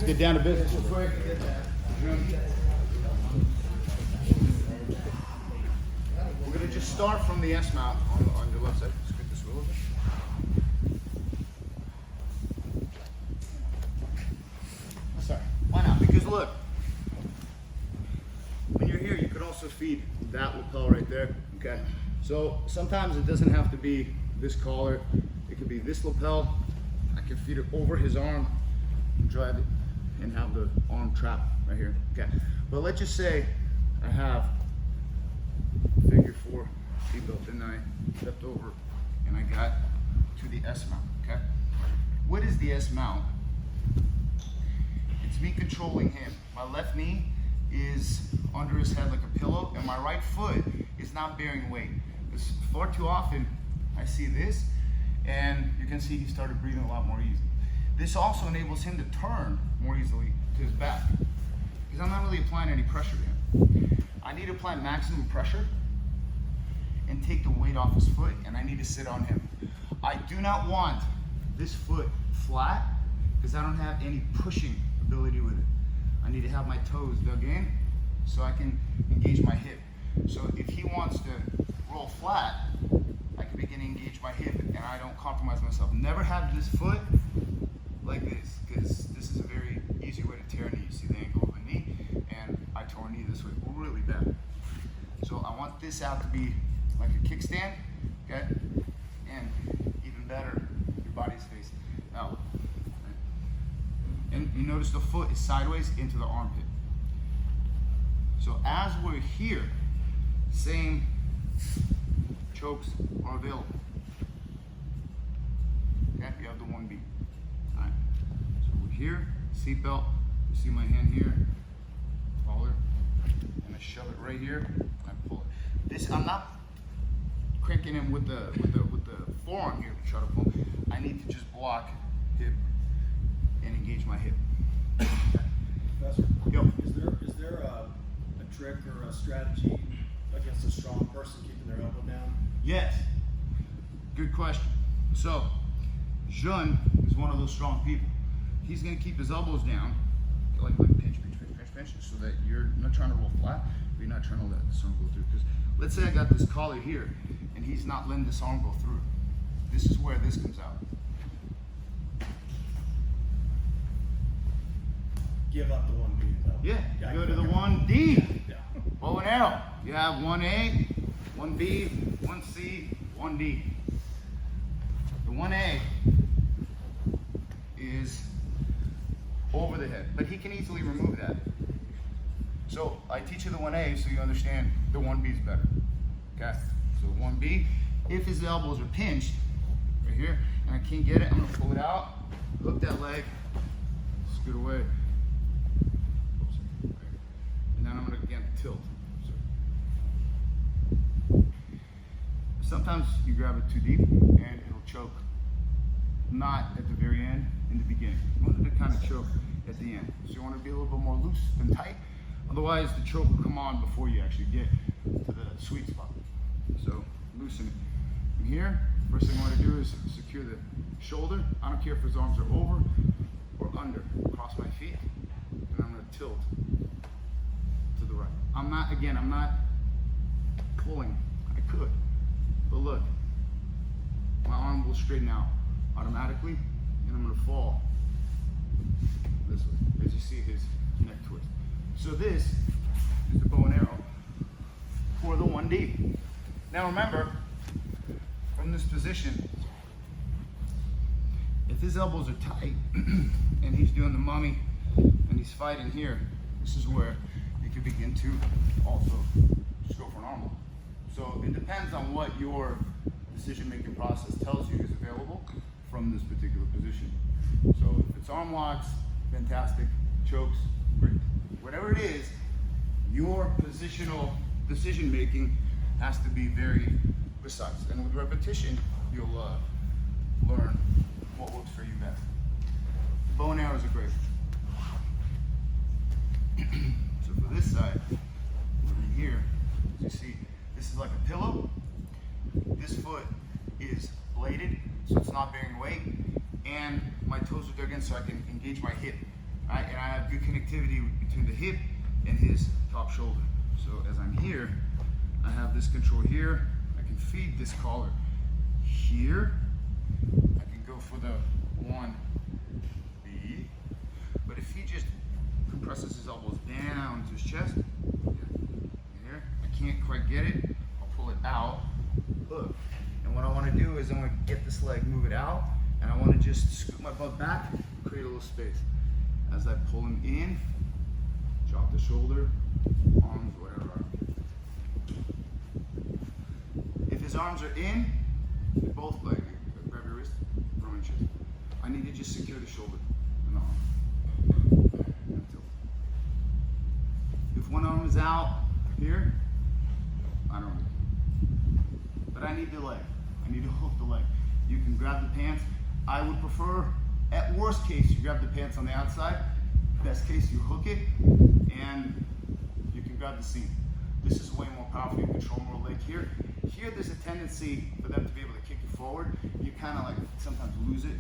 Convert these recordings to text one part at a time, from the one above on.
Let's get down to business. Before I forget that. We're going to just start from the S mount on your left side. Scoot this a little bit. Sorry. Why not? Because look, when you're here, you could also feed that lapel right there. Okay. So sometimes it doesn't have to be this collar. It could be this lapel. I can feed it over his arm, drive it, and have the arm trapped right here. Okay. But let's just say I have figure 4 seatbelt, and I stepped over and I got to the S mount. Okay. What is the S mount? It's me controlling him. My left knee is under his head like a pillow, and my right foot is not bearing weight. Because far too often I see this, and you can see he started breathing a lot more easy. This also enables him to turn more easily to his back, because I'm not really applying any pressure to him. I need to apply maximum pressure and take the weight off his foot, and I need to sit on him. I do not want this foot flat, because I don't have any pushing ability with it. I need to have my toes dug in so I can engage my hip. So if he wants to roll flat, I can begin to engage my hip, and I don't compromise myself. Never have this foot like this, because this is a very easy way to tear a knee. You see the angle of a knee, and I tore a knee this way really bad. So I want this out to be like a kickstand, okay? And even better, your body's facing out. And you notice the foot is sideways into the armpit. So as we're here, same chokes are available. Okay, you have the 1B. All right. So we're here, seatbelt. You see my hand here, collar, and I shove it right here. I pull it. This I'm not cranking him with the forearm here to try to pull. I need to just block hip and engage my hip. Professor, Yo. is there a trick or a strategy against a strong person keeping their elbow down? Yes. Good question. So, Jun is one of those strong people. He's going to keep his elbows down, like pinch, so that you're not trying to roll flat, but you're not trying to let this arm go through. Because let's say I got this collar here, and he's not letting this arm go through. This is where this comes out. Give up the 1B though. Yeah, go to the 1D. Yeah. Bow and arrow. You have 1A, 1B, 1C, 1D. The 1A is over the head, but he can easily remove that. So I teach you the 1A so you understand the 1B is better. Okay? So 1B, if his elbows are pinched, right here, and I can't get it, I'm gonna pull it out, hook that leg, scoot away. And then I'm gonna again tilt. Sometimes you grab it too deep and it'll choke. Not at the very end, in the beginning. You want it to kind of choke at the end. So you want to be a little bit more loose than tight. Otherwise the choke will come on before you actually get to the sweet spot. So loosen it. From here, first thing I want to do is secure the shoulder. I don't care if his arms are over or under. Cross my feet, and I'm going to tilt to the right. I'm not pulling. I could. But look, my arm will straighten out automatically, and I'm going to fall this way, as you see his neck twist. So this is the bow and arrow for the 1D. Now remember, from this position, if his elbows are tight and he's doing the mummy and he's fighting here, this is where you can begin to also just go for an arm lock. So it depends on what your decision-making process tells you is available from this particular position. So if it's arm locks, fantastic. Chokes, great. Whatever it is, your positional decision-making has to be very precise. And with repetition, you'll learn what works for you best. Bow and arrows are great. So for this side, in here, as you see, this is like a pillow. This foot is bladed, so it's not bearing weight, and my toes are dug in so I can engage my hip. right? And I have good connectivity between the hip and his top shoulder. So as I'm here, I have this control here. I can feed this collar here. I can go for the 1B. But if he just compresses his elbows down to his chest, here, I can't quite get it. I'll pull it out. Look. And what I want to do is I want to get this leg, move it out, and I want to just scoop my butt back, create a little space. As I pull him in, drop the shoulder, arms, whatever. If his arms are in, both legs, grab your wrist, throw in chest. I need to just secure the shoulder and the arm. And tilt. If one arm is out here, I don't need it. But I need the leg. I need to hook the leg. You can grab the pants. I would prefer, at worst case, you grab the pants on the outside. Best case, you hook it, and you can grab the seam. This is way more powerful. You control more leg here. Here, there's a tendency for them to be able to kick you forward. You kind of like sometimes lose it,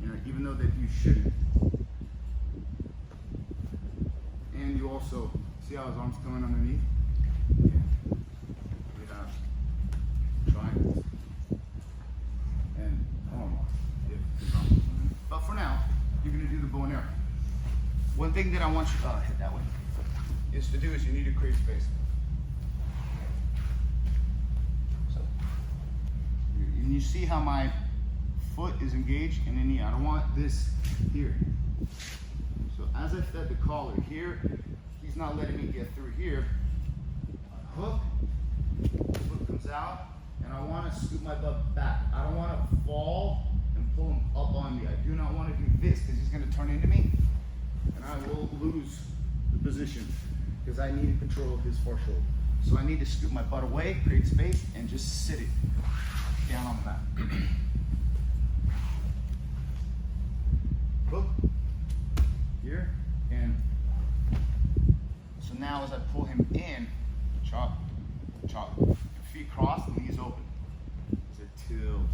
you know, even though that you shouldn't. And you also see how his arms coming underneath. Yeah. We have triangles. And but for now, you're going to do the bow and arrow. One thing that I want you to hit that way is to do is you need to create space. So, and you see how my foot is engaged in the knee. I don't want this here. So as I fed the collar here, he's not letting me get through here. I hook, the foot comes out, and I want to scoop my butt back. I don't want to fall and pull him up on me. I do not want to do this because he's going to turn into me, and I will lose the position because I need to control his far shoulder. So I need to scoop my butt away, create space, and just sit it down on the mat. Hook here, and so now as I pull him in, chop, chop, feet crossed, knees open. It's a tilt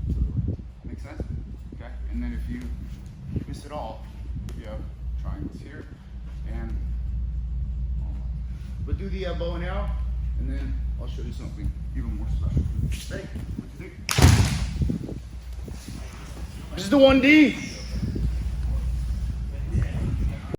to the right. Make sense? Okay. And then if you miss it all, you have triangles here, and but do the bow and arrow, and then I'll show you something even more special. Hey, what do you think? This is the 1D.